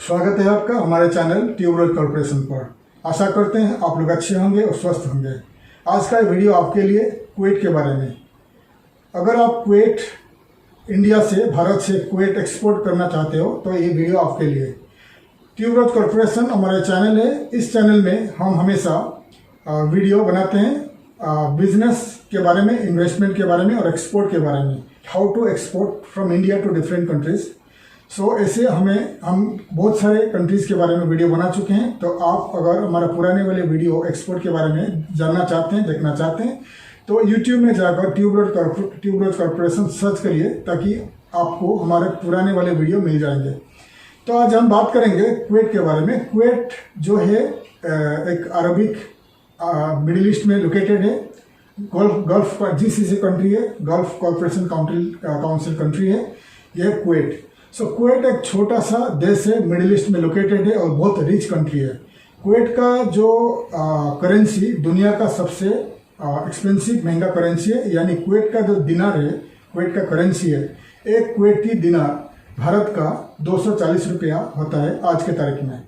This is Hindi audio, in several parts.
स्वागत है आपका हमारे चैनल ट्यूबरोज कॉर्पोरेशन पर। आशा करते हैं आप लोग अच्छे होंगे और स्वस्थ होंगे। आज का वीडियो आपके लिए कुवैत के बारे में। अगर आप कुवैत इंडिया से भारत से कुवैत एक्सपोर्ट करना चाहते हो तो ये वीडियो आपके लिए। ट्यूबरोज कॉर्पोरेशन हमारा चैनल है। इस चैनल में हम हमेशा वीडियो बनाते हैं बिजनेस के बारे में, इन्वेस्टमेंट के बारे में और एक्सपोर्ट के बारे में, how to export from India to different countries. ऐसे हम बहुत सारे कंट्रीज़ के बारे में वीडियो बना चुके हैं। तो आप अगर हमारा पुराने वाले वीडियो एक्सपोर्ट के बारे में जानना चाहते हैं, देखना चाहते हैं, तो YouTube में जाकर ट्यूबरोज कॉर्पोरेशन सर्च करिए ताकि आपको हमारे पुराने वाले वीडियो मिल जाएंगे। तो आज हम बात करेंगे कुवैत के बारे में। कुवैत जो है एक अरबिक मिडिल ईस्ट में लोकेटेड है। गल्फ GCC कंट्री है, गल्फ कॉर्पोरेशन काउंसिल कंट्री है यह कुवैत। कुवैत एक छोटा सा देश है, मिडिल ईस्ट में लोकेटेड है और बहुत रिच कंट्री है। कुवैत का जो करेंसी दुनिया का सबसे एक्सपेंसिव महंगा करेंसी है, यानी कुवैत का जो दिनार है, कुवैत का करेंसी है, एक कुवैती दिनार भारत का 240 रुपया होता है आज के तारीख में।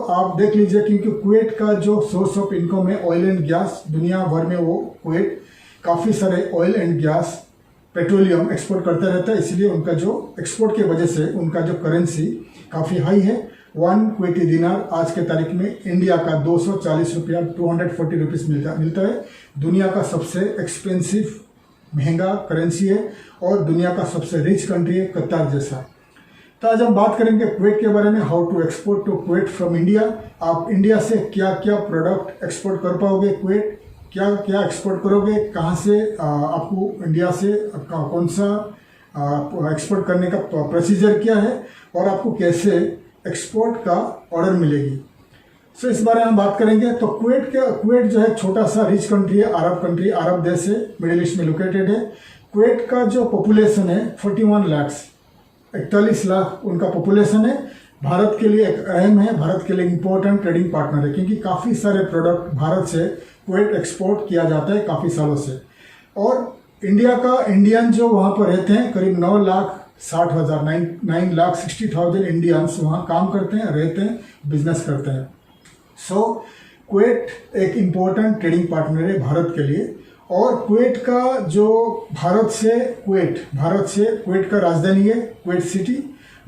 आप देख लीजिए, क्योंकि कुवैत का जो सोर्स ऑफ इनकम है ऑयल एंड गैस, दुनिया भर में वो कुवैत काफ़ी सारे oil and gas petroleum export करते रहता है, इसलिए उनका जो एक्सपोर्ट की वजह से उनका जो करेंसी काफ़ी हाई है। 1 कुवैती दिनार आज के तारीख में इंडिया का 240 रुपया 240 रुपीज़ मिलता है। दुनिया का सबसे एक्सपेंसिव महंगा करेंसी है और दुनिया का सबसे रिच कंट्री है कतर जैसा। तो आज हम बात करेंगे कुवैत के बारे में, how to export to Kuwait from India. आप इंडिया से क्या क्या प्रोडक्ट एक्सपोर्ट कर पाओगे, कुवैत क्या क्या एक्सपोर्ट करोगे, कहाँ से आपको इंडिया से कौन सा एक्सपोर्ट करने का प्रोसीजर क्या है और आपको कैसे एक्सपोर्ट का ऑर्डर मिलेगी। इस बारे में हम बात करेंगे। तो कुवैत जो है छोटा सा रिच कंट्री है, अरब देश है, मिडिल ईस्ट में लोकेटेड है। कुवैत का जो पॉपुलेशन है 41 लाख, 41 लाख उनका पॉपुलेशन है। भारत के लिए एक अहम है, भारत के लिए इम्पोर्टेंट ट्रेडिंग पार्टनर है, क्योंकि काफ़ी सारे प्रोडक्ट भारत से कुवैत एक्सपोर्ट किया जाता है काफ़ी सालों से। और इंडिया का इंडियन जो वहाँ पर रहते हैं करीब 9,60,000 9,60,000 इंडियंस वहाँ काम करते हैं, रहते हैं, बिजनेस करते हैं। कुवैत एक इम्पोर्टेंट ट्रेडिंग पार्टनर है भारत के लिए। और कुवैत का जो भारत से कुवैत का राजधानी है कुवैत सिटी।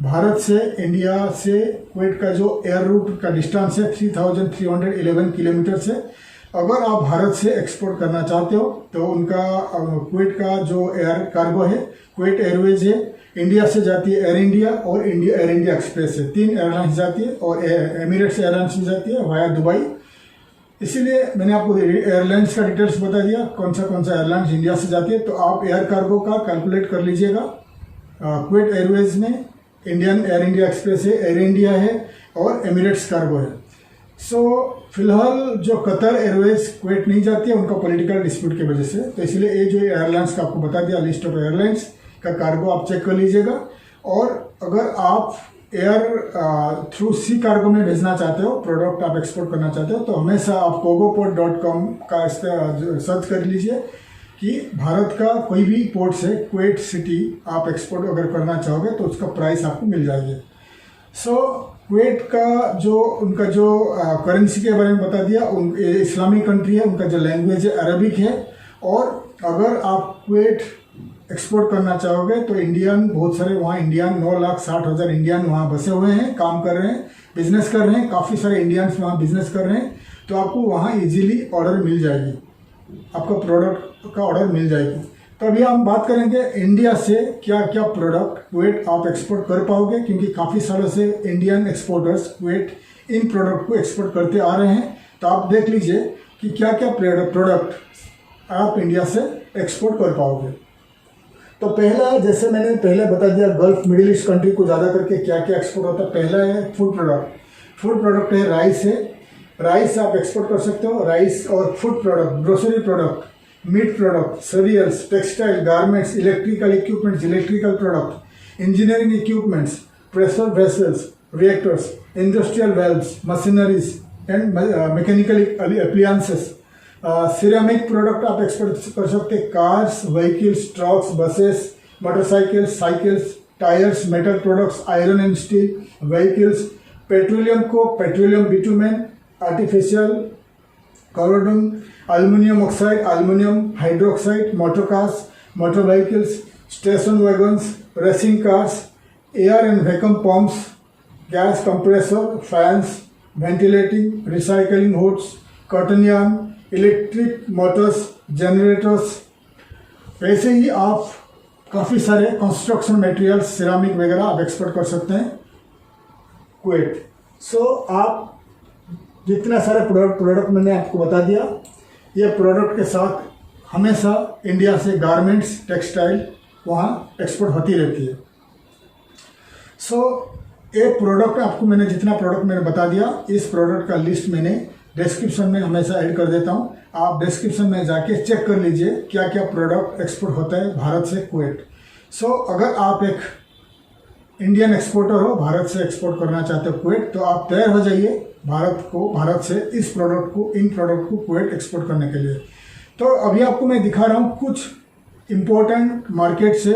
भारत से इंडिया से कुवैत का जो एयर रूट का डिस्टेंस है 3,311 किलोमीटर से। अगर आप भारत से एक्सपोर्ट करना चाहते हो तो उनका कुवैत का जो एयर कार्गो है कुवैत एयरवेज है, इंडिया से जाती है एयर इंडिया और एयर इंडिया एक्सप्रेस है, 3 एयरलाइंस जाती है और एमिरेट्स एयरलाइंस भी जाती है वाया दुबई। इसीलिए मैंने आपको एयरलाइंस का डिटेल्स बता दिया, कौन सा एयरलाइंस इंडिया से जाती है। तो आप एयर कार्गो का कैलकुलेट कर लीजिएगा। कुवैत एयरवेज में इंडियन एयर इंडिया एक्सप्रेस है, एयर इंडिया है और एमिरेट्स कार्गो है। फिलहाल जो कतर एयरवेज कुवैत नहीं जाती है, उनका पॉलिटिकल डिस्प्यूट की वजह से। तो इसलिए ये जो एयरलाइंस का आपको बता दिया, लिस्ट ऑफ एयरलाइंस का कार्गो आप चेक कर लीजिएगा। और अगर आप एयर थ्रू सी कार्गो में भेजना चाहते हो, प्रोडक्ट आप एक्सपोर्ट करना चाहते हो, तो हमेशा आप cogoport.com का सर्च कर लीजिए कि भारत का कोई भी पोर्ट से कुवैत सिटी आप एक्सपोर्ट अगर करना चाहोगे तो उसका प्राइस आपको मिल जाएगी। कुवैत का जो उनका जो करेंसी के बारे में बता दिया, इस्लामिक कंट्री है, उनका जो लैंग्वेज है अरबिक है। और अगर आप कुवैत एक्सपोर्ट करना चाहोगे तो इंडियन बहुत सारे वहाँ इंडियन 9,60,000 इंडियन वहाँ बसे हुए हैं, काम कर रहे हैं, बिजनेस कर रहे हैं, काफ़ी सारे इंडियंस वहाँ बिजनेस कर रहे हैं। तो आपको वहाँ इजीली ऑर्डर मिल जाएगी, आपका प्रोडक्ट का ऑर्डर मिल जाएगी। तो अभी हम बात करेंगे इंडिया से क्या क्या प्रोडक्ट कुवैत आप एक्सपोर्ट कर पाओगे, क्योंकि काफ़ी सालों से इंडियन एक्सपोर्टर्स कुवैत इन प्रोडक्ट को एक्सपोर्ट करते आ रहे हैं। तो आप देख लीजिए कि क्या क्या प्रोडक्ट आप इंडिया से एक्सपोर्ट कर पाओगे। तो पहला, जैसे मैंने पहले बता दिया, गल्फ मिडिल ईस्ट कंट्री को ज़्यादा करके क्या क्या एक्सपोर्ट होता है। पहला है फूड प्रोडक्ट है, राइस आप एक्सपोर्ट कर सकते हो। राइस और food product, grocery product, meat product, cereals, textile, garments, electrical equipments, electrical product, engineering equipments, pressure vessels, reactors, industrial valves, machineries and mechanical appliances. Ceramic product आप एक्सपोर्ट कर सकते हैं। Cars, vehicles, trucks, buses, motorcycles, cycles, tyres, metal products, iron and steel, vehicles, petroleum को petroleum bitumen, artificial carbon, aluminium oxide, aluminium hydroxide, motor cars, motor vehicles, station wagons, racing cars, air and vacuum pumps, gas compressor, fans, ventilating, recycling hoods, cotton yarn, electric Motors, generators. वैसे ही आप काफ़ी सारे कंस्ट्रक्शन मटेरियल्स, सिरामिक वगैरह आप एक्सपोर्ट कर सकते हैं कुवैत। सो आप जितना सारे प्रोडक्ट मैंने आपको बता दिया, ये प्रोडक्ट के साथ हमेशा इंडिया से गारमेंट्स, टेक्सटाइल वहाँ एक्सपोर्ट होती रहती है। सो एक प्रोडक्ट आपको मैंने जितना प्रोडक्ट मैंने बता दिया, इस प्रोडक्ट का लिस्ट मैंने डिस्क्रिप्शन में हमेशा ऐड कर देता हूँ। आप डिस्क्रिप्शन में जाके चेक कर लीजिए क्या क्या प्रोडक्ट एक्सपोर्ट होता है भारत से कुवैत। सो अगर आप एक इंडियन एक्सपोर्टर हो, भारत से एक्सपोर्ट करना चाहते हो कुवैत, तो आप तैयार हो जाइए भारत से इन प्रोडक्ट को कुवैत एक्सपोर्ट करने के लिए। तो अभी आपको मैं दिखा रहा हूँ कुछ इम्पोर्टेंट मार्केट से,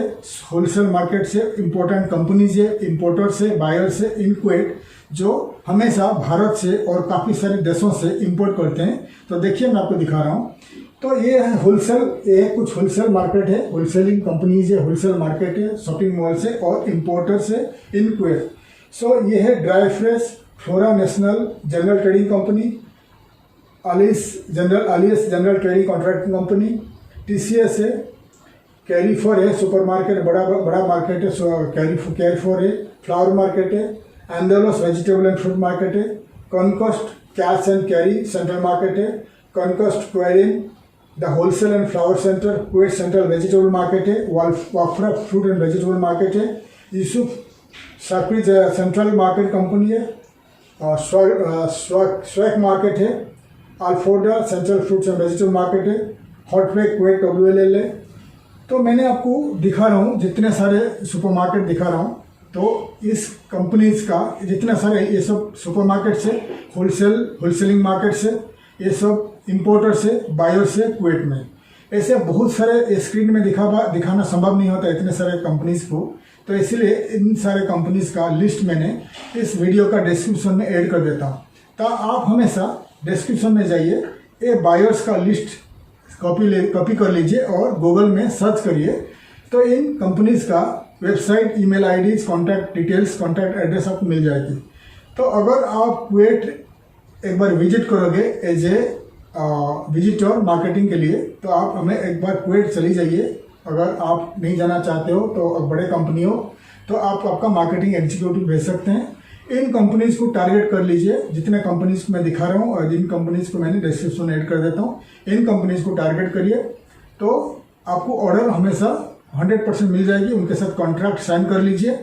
होलसेल मार्केट से, इम्पोर्टेंट कंपनीज है, इम्पोर्टर से, बायर से इन कुवैत, जो हमेशा भारत से और काफ़ी सारे देशों से इंपोर्ट करते हैं। तो देखिए मैं आपको दिखा रहा हूँ। तो ये है होलसेल, ये कुछ होलसेल मार्केट है, होलसेलिंग कंपनीज है, होलसेल मार्केट है, शॉपिंग मॉल से और इम्पोर्टर से इन कुवैत। सो ये है dry fresh, Flora national general trading company, आलिस general trading contracting company, TCS है, कैरीफोर है, सुपर मार्केट बड़ा मार्केट है, कैरीफोर है, फ्लावर मार्केट है, Andalus vegetable and fruit market है, कॉनकोस्ट cash and carry central market है, कॉनकोस्ट क्वेरिन the wholesale and flower centre, Kuwait central vegetable market है, Wafra fruit and vegetable market है, Yusuf Sakri central market company है, स्वैक मार्केट है, अल्फोर्डा central fruits and vegetable market है, हॉटपैक कुवैत WLL है। तो मैंने आपको दिखा रहा हूँ जितने सारे सुपरमार्केट दिखा रहा हूँ, तो इस कंपनीज का जितने सारे ये सब सुपरमार्केट से, होलसेलिंग मार्केट से, ये सब इंपोर्टर से, बायर से कुवैत में, ऐसे बहुत सारे स्क्रीन में दिखाना संभव नहीं होता इतने सारे कंपनीज को। तो इसलिए इन सारे कंपनीज का लिस्ट मैंने इस वीडियो का डिस्क्रिप्शन में ऐड कर देता हूँ। तो आप हमेशा डिस्क्रिप्शन में जाइए, ये बायर्स का लिस्ट कॉपी कर लीजिए और गूगल में सर्च करिए, तो इन कंपनीज का website, email IDs, contact details, contact address आपको मिल जाएगी। तो अगर आप कुवैत एक बार विजिट करोगे एज ए विजिटर मार्केटिंग के लिए, तो आप हमें एक बार कुवैत चली जाइए। अगर आप नहीं जाना चाहते हो तो बड़े कंपनी हो तो आप आपका मार्केटिंग एग्जीक्यूटिव भेज सकते हैं। इन कंपनीज को टारगेट कर लीजिए, जितने कंपनीज को मैं दिखा रहा हूँ और जिन कंपनीज को मैंने डिस्क्रिप्शन में ऐड कर देता हूँ, इन कंपनीज को टारगेट करिए तो आपको ऑर्डर हमेशा 100% मिल जाएगी। उनके साथ कॉन्ट्रैक्ट साइन कर लीजिए।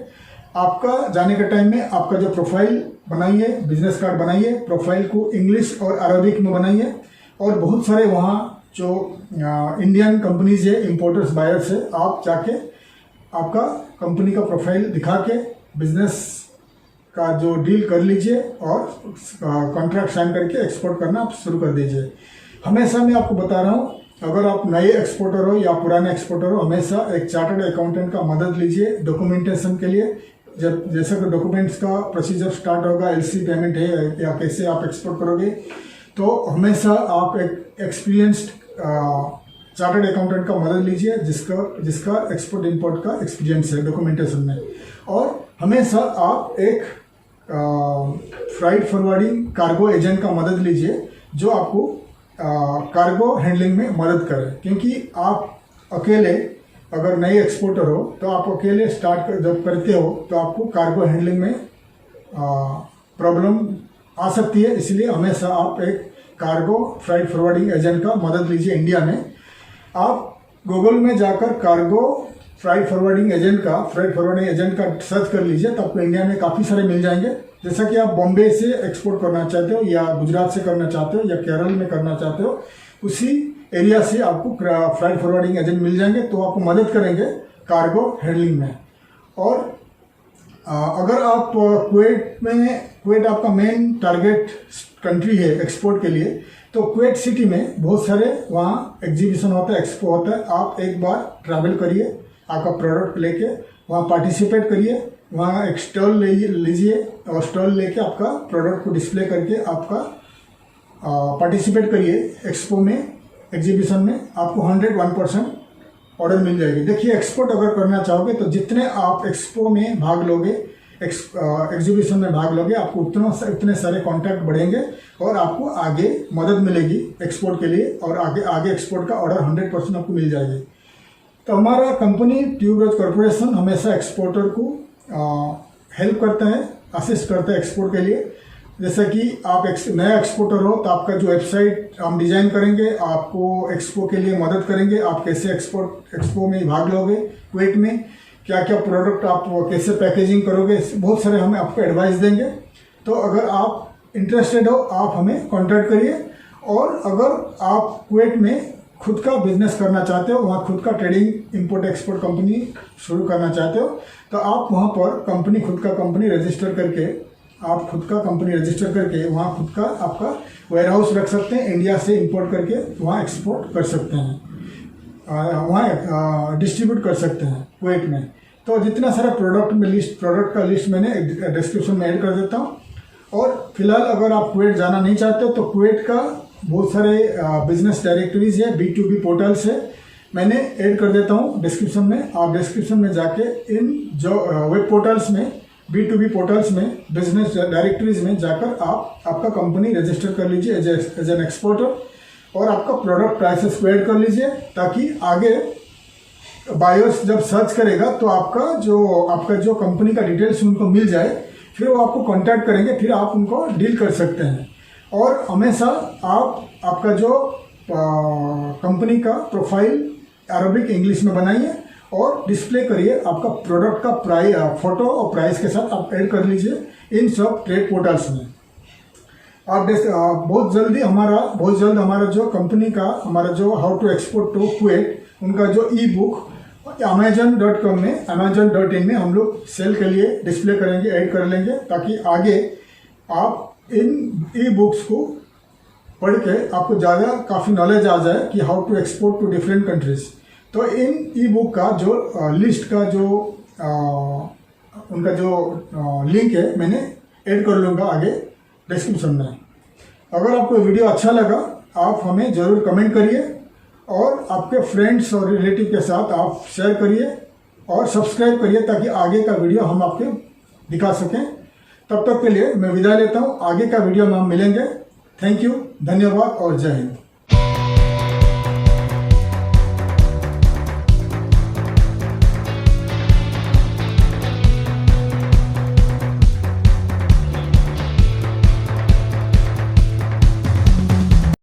आपका जाने के टाइम में आपका जो प्रोफाइल बनाइए, बिजनेस कार्ड बनाइए, प्रोफाइल को इंग्लिश और अरबिक में बनाइए, और बहुत सारे वहाँ जो इंडियन कंपनीज है, इम्पोर्टर्स, बायर्स है, आप जाके आपका कंपनी का प्रोफाइल दिखा के बिजनेस का जो डील कर लीजिए और कॉन्ट्रैक्ट साइन करके एक्सपोर्ट करना आप शुरू कर दीजिए। हमेशा मैं आपको बता रहा हूँ, अगर आप नए एक्सपोर्टर हो या पुराने एक्सपोर्टर हो, हमेशा एक चार्टर्ड अकाउंटेंट का मदद लीजिए डॉक्यूमेंटेशन के लिए। जब जैसे कि डॉक्यूमेंट्स का प्रोसीजर स्टार्ट होगा, LC पेमेंट है या कैसे आप एक्सपोर्ट करोगे, तो हमेशा आप एक एक्सपीरियंस्ड चार्टर्ड अकाउंटेंट का मदद लीजिए जिसका एक्सपोर्ट इंपोर्ट का एक्सपीरियंस है डॉक्यूमेंटेशन में। और हमेशा आप एक फ्राइट फॉरवर्डिंग कार्गो एजेंट का मदद लीजिए जो आपको कार्गो हैंडलिंग में मदद करे, क्योंकि आप अकेले अगर नए एक्सपोर्टर हो तो आप अकेले जब करते हो तो आपको कार्गो हैंडलिंग में प्रॉब्लम आ सकती है। इसलिए हमेशा आप एक कार्गो फ्राइट फॉरवर्डिंग एजेंट का मदद लीजिए। इंडिया में आप गूगल में जाकर कार्गो फ्राइट फॉरवर्डिंग एजेंट का सर्च कर लीजिए, तो आपको इंडिया में काफ़ी सारे मिल जाएंगे। जैसा कि आप बॉम्बे से एक्सपोर्ट करना चाहते हो या गुजरात से करना चाहते हो या केरल में करना चाहते हो, उसी एरिया से आपको फ्राइट फॉरवर्डिंग एजेंट मिल जाएंगे, तो आपको मदद करेंगे कार्गो हैंडलिंग में। और अगर आप कुवैत आपका मेन टारगेट कंट्री है एक्सपोर्ट के लिए, तो कुवैत सिटी में बहुत सारे वहाँ एग्जीबिशन होता है, एक्सपो होता है। आप एक बार ट्रैवल करिए आपका प्रोडक्ट लेके, वहाँ पार्टिसिपेट करिए, वहाँ एक स्टॉल लीजिए और स्टॉल लेके आपका प्रोडक्ट को डिस्प्ले करके आपका पार्टिसिपेट करिए एक्सपो में, एग्जीबिशन में। आपको 101% ऑर्डर मिल जाएगी। देखिए, एक्सपोर्ट अगर करना चाहोगे तो जितने आप एक्सपो में भाग लोगे, एग्जीबिशन में भाग लोगे, आपको उतने सारे कॉन्टैक्ट बढ़ेंगे और आपको आगे मदद मिलेगी एक्सपोर्ट के लिए, और आगे एक्सपोर्ट का ऑर्डर 100% आपको मिल जाएगी। तो हमारा कंपनी ट्यूबरोज कॉर्पोरेशन हमेशा एक्सपोर्टर को हेल्प करता है, असिस्ट करता है एक्सपोर्ट के लिए। जैसे कि आप नया एक्सपोर्टर हो तो आपका जो वेबसाइट हम डिज़ाइन करेंगे, आपको एक्सपो के लिए मदद करेंगे। आप कैसे एक्सपो में भाग लोगे, कुवैत में क्या क्या प्रोडक्ट आप कैसे पैकेजिंग करोगे, बहुत सारे हमें आपको एडवाइस देंगे। तो अगर आप इंटरेस्टेड हो, आप हमें कॉन्टैक्ट करिए। और अगर आप कुवैत में खुद का बिजनेस करना चाहते हो, वहाँ खुद का ट्रेडिंग इंपोर्ट एक्सपोर्ट कंपनी शुरू करना चाहते हो, तो आप वहाँ पर खुद का कंपनी रजिस्टर करके, वहाँ खुद का आपका वेयर हाउस रख सकते हैं। इंडिया से इंपोर्ट करके वहाँ एक्सपोर्ट कर सकते हैं, वहाँ डिस्ट्रीब्यूट कर सकते हैं कुवैत में। तो जितना सारा प्रोडक्ट का लिस्ट मैंने डिस्क्रिप्शन में ऐड कर देता हूँ। और फिलहाल अगर आप कुवैत जाना नहीं चाहते हो तो कुवैत का बहुत सारे बिजनेस डायरेक्टरीज है, B2B पोर्टल्स है, मैंने ऐड कर देता हूँ डिस्क्रिप्शन में। आप डिस्क्रिप्शन में जाके इन जो वेब पोर्टल्स में, B2B पोर्टल्स में, बिजनेस डायरेक्टरीज में जाकर आप आपका कंपनी रजिस्टर कर लीजिए एज एन एक्सपोर्टर, और आपका प्रोडक्ट प्राइसेस को ऐड कर लीजिए, ताकि आगे बायर्स जब सर्च करेगा तो आपका जो कंपनी का डिटेल्स उनको मिल जाए, फिर वो आपको कांटेक्ट करेंगे, फिर आप उनको डील कर सकते हैं। और हमेशा आपका जो कंपनी का प्रोफाइल अरबिक इंग्लिश में बनाइए और डिस्प्ले करिए। आपका प्रोडक्ट का फोटो और प्राइस के साथ आप ऐड कर लीजिए इन सब ट्रेड पोर्टल्स में। आप बहुत जल्द हमारा जो कंपनी का हमारा जो how to export to Kuwait, उनका जो ई-बुक Amazon.com में, Amazon.in में हम लोग सेल के लिए डिस्प्ले करेंगे, ऐड कर लेंगे, ताकि आगे आप इन ई-बुक्स को पढ़ के आपको काफ़ी नॉलेज आ जाए कि how to export to different countries. तो इन ई-बुक का जो लिस्ट का जो उनका जो लिंक है, मैंने ऐड कर लूँगा आगे डिस्क्रिप्शन में। अगर आपको वीडियो अच्छा लगा, आप हमें ज़रूर कमेंट करिए और आपके फ्रेंड्स और रिलेटिव के साथ आप शेयर करिए और सब्सक्राइब करिए, ताकि आगे का वीडियो हम आपके दिखा सकें। तब तक के लिए मैं विदा लेता हूँ, आगे का वीडियो में हम मिलेंगे। थैंक यू, धन्यवाद और जय हिंद।